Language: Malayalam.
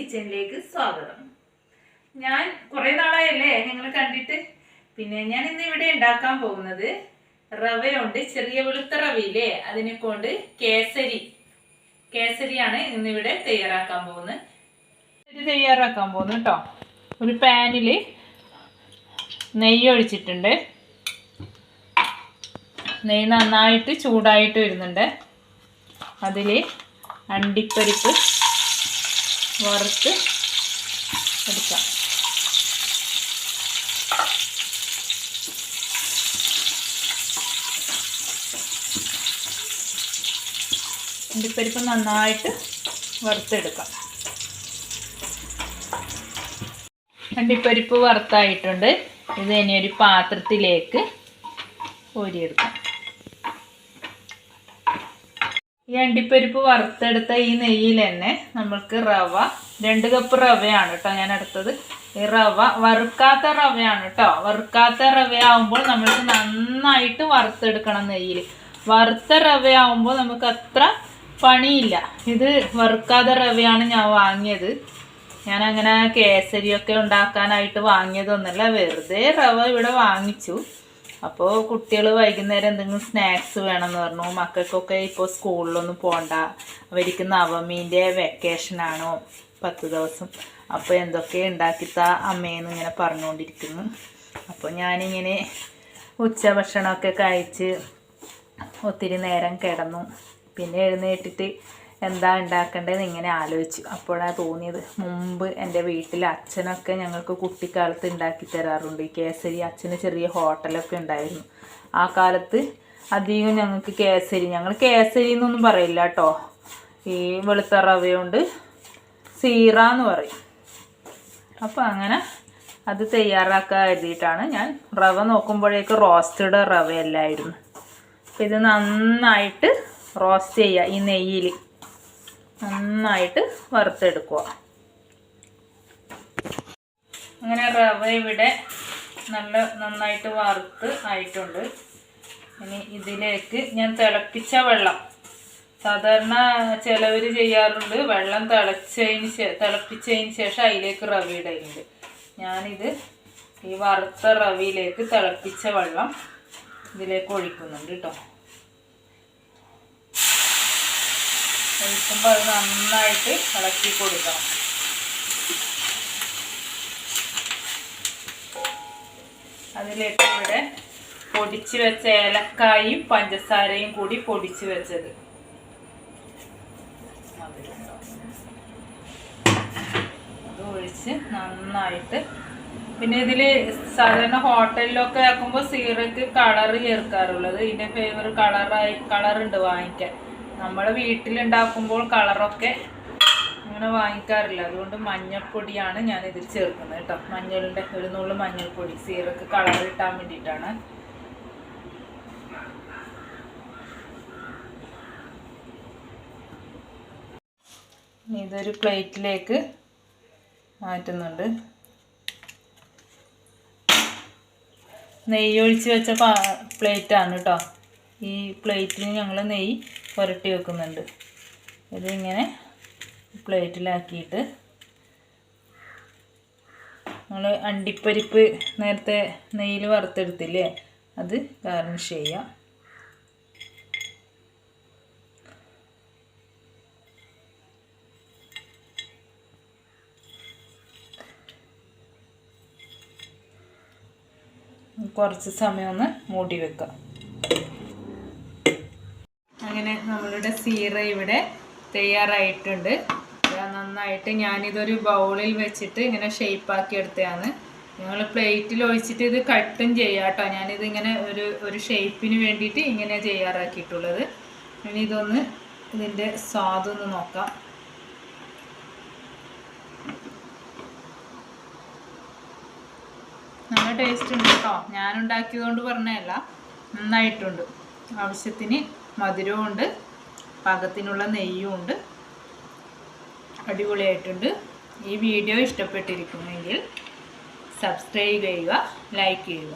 കിച്ചണിലേക്ക് സ്വാഗതം. ഞാൻ കുറേ നാളായല്ലേ നിങ്ങൾ കണ്ടിട്ട്. പിന്നെ ഞാൻ ഇന്ന് ഇവിടെ ഉണ്ടാക്കാൻ പോകുന്നത് റവയുണ്ട്, ചെറിയ വെളുത്ത റവയില്ലേ, അതിനെ കൊണ്ട് കേസരിയാണ് ഇന്നിവിടെ തയ്യാറാക്കാൻ പോകുന്നത്. കേട്ടോ. ഒരു പാനിൽ നെയ്യ് ഒഴിച്ചിട്ടുണ്ട്. നെയ്യ് നന്നായിട്ട് ചൂടായിട്ട് വരുന്നുണ്ട്. അതിൽ അണ്ടിപ്പരിപ്പ് വറുത്ത് എടുക്കാം. അണ്ടിപ്പരിപ്പ് നന്നായിട്ട് വറുത്തെടുക്കാം. അണ്ടിപ്പരിപ്പ് വറുത്തായിട്ടുണ്ട്. ഇത് ഇനി ഒരു പാത്രത്തിലേക്ക് കോരിയെടുക്കാം. ഈ അണ്ടിപ്പരിപ്പ് വറുത്തെടുത്ത ഈ നെയ്യിൽ തന്നെ നമ്മൾക്ക് റവ, 2 കപ്പ് റവയാണ് കേട്ടോ ഞാൻ എടുത്തത്. ഈ റവ വറുക്കാത്ത റവയാണ് കേട്ടോ. വറുക്കാത്ത റവയാവുമ്പോൾ നമ്മൾക്ക് നന്നായിട്ട് വറുത്തെടുക്കണം നെയ്യിൽ. വറുത്ത റവയാവുമ്പോൾ നമുക്ക് അത്ര പണിയില്ല. ഇത് വറുക്കാത്ത റവയാണ് ഞാൻ വാങ്ങിയത്. ഞാനങ്ങനെ കേസരിയൊക്കെ ഉണ്ടാക്കാനായിട്ട് വാങ്ങിയതൊന്നുമല്ല, വെറുതെ റവ ഇവിടെ വാങ്ങിച്ചു. അപ്പോൾ കുട്ടികൾ വൈകുന്നേരം എന്തെങ്കിലും സ്നാക്സ് വേണമെന്ന് പറഞ്ഞു. മക്കൾക്കൊക്കെ ഇപ്പോൾ സ്കൂളിലൊന്നും പോകണ്ട, അവർക്ക് നവമീൻ്റെ വെക്കേഷനാണോ 10 ദിവസം, അപ്പോൾ എന്തൊക്കെ ഉണ്ടാക്കിത്താ അമ്മയെന്ന് ഇങ്ങനെ പറഞ്ഞുകൊണ്ടിരിക്കുന്നു. അപ്പോൾ ഞാനിങ്ങനെ ഉച്ചഭക്ഷണമൊക്കെ കഴിച്ച് ഒത്തിരി നേരം കിടന്നു. പിന്നെ എഴുന്നേറ്റിട്ട് എന്താ ഉണ്ടാക്കേണ്ടതെന്ന് ഇങ്ങനെ ആലോചിച്ചു. അപ്പോഴാണ് തോന്നിയത്, മുമ്പ് എൻ്റെ വീട്ടിൽ അച്ഛനൊക്കെ ഞങ്ങൾക്ക് കുട്ടിക്കാലത്ത് ഉണ്ടാക്കി തരാറുണ്ട് ഈ കേസരി. അച്ഛന് ചെറിയ ഹോട്ടലൊക്കെ ഉണ്ടായിരുന്നു. ആ കാലത്ത് അധികം ഞങ്ങൾക്ക് ഞങ്ങൾ കേസരി എന്നൊന്നും പറയില്ല കേട്ടോ. ഈ വെളുത്ത റവയുണ്ട് സീറ എന്ന് പറയും. അപ്പോൾ അങ്ങനെ അത് തയ്യാറാക്കാൻ എഴുതിയിട്ടാണ് ഞാൻ. റവ നോക്കുമ്പോഴേക്ക് റോസ്റ്റഡ് റവയല്ലായിരുന്നു. അപ്പോൾ ഇത് നന്നായിട്ട് റോസ്റ്റ് ചെയ്യുക. ഈ നെയ്യിൽ നന്നായിട്ട് അങ്ങനെ റവ ഇവിടെ നന്നായിട്ട് വറുത്ത് ആയിട്ടുണ്ട്. ഇനി ഇതിലേക്ക് ഞാൻ തിളപ്പിച്ച വെള്ളം, സാധാരണ ചിലവർ ചെയ്യാറുണ്ട്, വെള്ളം തിളപ്പിച്ചതിന് ശേഷം അതിലേക്ക് റവ ഇടലുണ്ട്. ഞാനിത് ഈ വറുത്ത റവയിലേക്ക് തിളപ്പിച്ച വെള്ളം ഇതിലേക്ക് ഒഴിക്കുന്നുണ്ട് കേട്ടോ. ഒഴിക്കുമ്പോൾ അത് നന്നായിട്ട് ഇളക്കി കൊടുക്കണം. അതിലേക്ക് ഇവിടെ പൊടിച്ച് വെച്ച ഏലക്കായും പഞ്ചസാരയും കൂടി പൊടിച്ച് വെച്ചത് അത് ഒഴിച്ച് നന്നായിട്ട്. പിന്നെ ഇതിൽ സാധാരണ ഹോട്ടലിലൊക്കെ ആക്കുമ്പോൾ സീറയ്ക്ക് കളറ് ചേർക്കാറുള്ളത്. ഇതിൻ്റെ കളറുണ്ട് വാങ്ങിക്കാൻ. നമ്മൾ വീട്ടിലുണ്ടാക്കുമ്പോൾ കളറൊക്കെ അങ്ങനെ വാങ്ങിക്കാറില്ല. അതുകൊണ്ട് മഞ്ഞൾപ്പൊടിയാണ് ഞാനിതിൽ ചേർക്കുന്നത് കേട്ടോ. മഞ്ഞളിൻ്റെ ഒരു നുള്ളു മഞ്ഞൾപ്പൊടി സീറക്ക് കളർ കിട്ടാൻ വേണ്ടിയിട്ടാണ്. ഇതൊരു പ്ലേറ്റിലേക്ക് മാറ്റുന്നുണ്ട്. നെയ്യ് ഒഴിച്ച് വെച്ച പ്ലേറ്റാണ് കേട്ടോ. ഈ പ്ലേറ്റിൽ ഞങ്ങൾ നെയ്യ് പുരട്ടി വെക്കുന്നുണ്ട്. ഇതിങ്ങനെ പ്ലേറ്റിലാക്കിയിട്ട് നമ്മൾ അണ്ടിപ്പരിപ്പ് നേരത്തെ നെയ്യിൽ വറുത്തെടുത്തില്ലേ, അത് ഗാർണിഷ് ചെയ്യാം. കുറച്ച് സമയം ഒന്ന് മൂടി വെക്കാം. അങ്ങനെ നമ്മളുടെ സീറ ഇവിടെ തയ്യാറായിട്ടുണ്ട്. നന്നായിട്ട് ഞാനിതൊരു ബൗളിൽ വെച്ചിട്ട് ഇങ്ങനെ ഷേപ്പാക്കി എടുത്തതാണ്. ഞങ്ങൾ പ്ലേറ്റിൽ ഒഴിച്ചിട്ട് ഇത് കട്ടും ചെയ്യാം കേട്ടോ. ഞാനിത് ഇങ്ങനെ ഒരു ഷേപ്പിന് വേണ്ടിയിട്ട് ഇങ്ങനെ തയ്യാറാക്കിയിട്ടുള്ളത്. ഇനി ഇതിൻ്റെ സ്വാദൊന്ന് നോക്കാം. നല്ല ടേസ്റ്റ് ഉണ്ട് കേട്ടോ. ഞാനുണ്ടാക്കിയതുകൊണ്ട് പറഞ്ഞതല്ല, നന്നായിട്ടുണ്ട്. ആവശ്യത്തിന് മധുരവും ഉണ്ട്, പാകത്തിനുള്ള നെയ്യും ഉണ്ട്. അടിപൊളിയായിട്ടുണ്ട്. ഈ വീഡിയോ ഇഷ്ടപ്പെട്ടിരിക്കുമെങ്കിൽ സബ്സ്ക്രൈബ് ചെയ്യുക, ലൈക്ക് ചെയ്യുക.